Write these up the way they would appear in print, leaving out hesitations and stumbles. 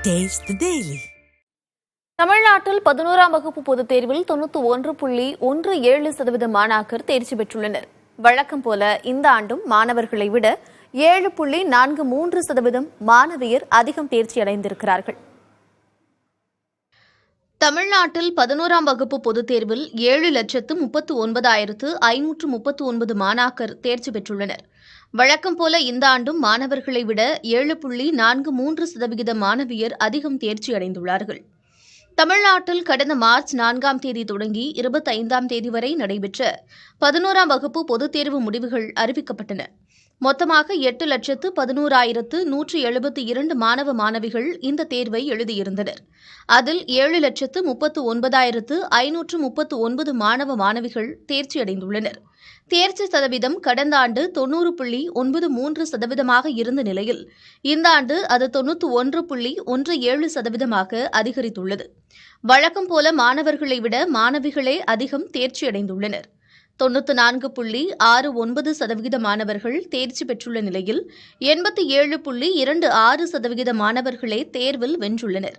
Taste the Daily. தமிழ்நாட்டில் 11ஆம் வகுப்பு பொதுத் தேர்வில் 91.17% மாணாக்கர் தேர்ச்சி பெற்றுள்ளனர். வழக்கம் போல இந்த ஆண்டும் மாணவர்களை விட 7.43% மாணவியர் அதிகம் தேர்ச்சி அடைந்திருக்கிறார்கள். தமிழ்நாட்டில் 11ஆம் வகுப்பு பொதுத் தேர்வில் 7,39,539 மாணாக்கர் தேர்ச்சி பெற்றுள்ளனர். வழக்கம் போல இந்த ஆண்டும் மாணவர்களை விட 7.43% மாணவியர் அதிகம் தேர்ச்சி அடைந்துள்ளார்கள். தமிழ்நாட்டில் கடந்த மார்ச் 4ஆம் தேதி தொடங்கி 25ஆம் தேதி வரை நடைபெற்ற 11ஆம் வகுப்பு பொதுத் தேர்வு முடிவுகள் அறிவிக்கப்பட்டன. மொத்தமாக 8,11,172 மாணவ மாணவிகள் இந்த தேர்வை எழுதியிருந்தனர். அதில் 7,39,539 மாணவ மாணவிகள் தேர்ச்சியடைந்துள்ளனர். தேர்ச்சி சதவீதம் கடந்த ஆண்டு 90.93% இருந்த நிலையில் இந்த ஆண்டு அது 91.17% அதிகரித்துள்ளது. வழக்கம் போல மாணவர்களை விட மாணவிகளே அதிகம் தேர்ச்சியடைந்துள்ளனர். 94.69% மாணவர்கள் தேர்ச்சி பெற்றுள்ள நிலையில் 87.26% மாணவர்களே தேர்வில் வென்றுள்ளனர்.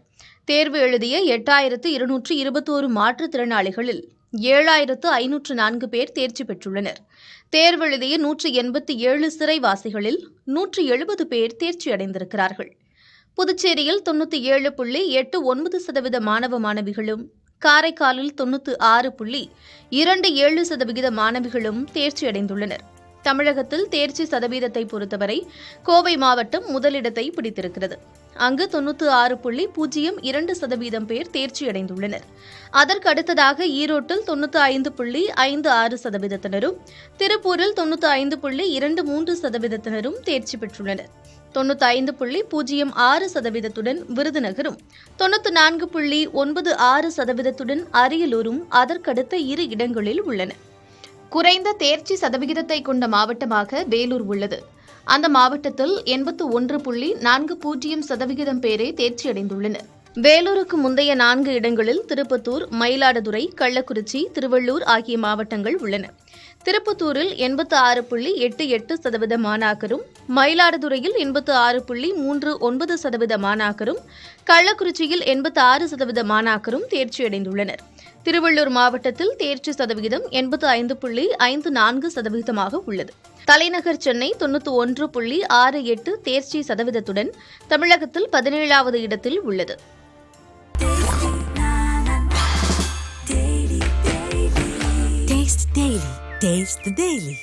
தேர்வு எழுதிய 8,221 மாற்றுத்திறனாளிகளில் 7,504 பேர் தேர்ச்சி பெற்றுள்ளனர். தேர்வு எழுதிய 187 சிறைவாசிகளில் 170 பேர் தேர்ச்சியடைந்திருக்கிறார்கள். புதுச்சேரியில் 97.89% மாணவ மாணவிகளும், காரைக்காலில் 96.27% மாணவிகளும் தேர்ச்சியடைந்துள்ளனர். தமிழகத்தில் தேர்ச்சி சதவீதத்தை பொறுத்தவரை கோவை மாவட்டம் முதலிடத்தை பிடித்திருக்கிறது. அங்கு 96.02% பேர் தேர்ச்சியடைந்துள்ளனர். அதற்கு அடுத்ததாக ஈரோட்டில் 95.56%, திருப்பூரில் 95.23%, தேர்ச்சி பெற்றுள்ளனர். 95.06% விருதுநகரும், 94.96% அரியலூரும் அதற்கடுத்த 2 இடங்களில் உள்ளன. குறைந்த தேர்ச்சி சதவிகிதத்தை கொண்ட மாவட்டமாக வேலூர் உள்ளது. அந்த மாவட்டத்தில் 81.40% பேரே தேர்ச்சியடைந்துள்ளனர். வேலூருக்கு முந்தைய 4 இடங்களில் திருப்பத்தூர், மயிலாடுதுறை, கள்ளக்குறிச்சி, திருவள்ளூர் ஆகிய மாவட்டங்கள் உள்ளன. திருப்பத்தூரில் 86.88% மாணாக்கரும், மயிலாடுதுறையில் 86.39% மாணாக்கரும், கள்ளக்குறிச்சியில் 86% மாணாக்கரும் தேர்ச்சியடைந்துள்ளனர். திருவள்ளூர் மாவட்டத்தில் தேர்ச்சி சதவிகிதம் 85.54% உள்ளது. தலைநகர் சென்னை 91.68 தேர்ச்சி சதவீதத்துடன் தமிழகத்தில் 17வது இடத்தில் உள்ளது. Taste the Daily.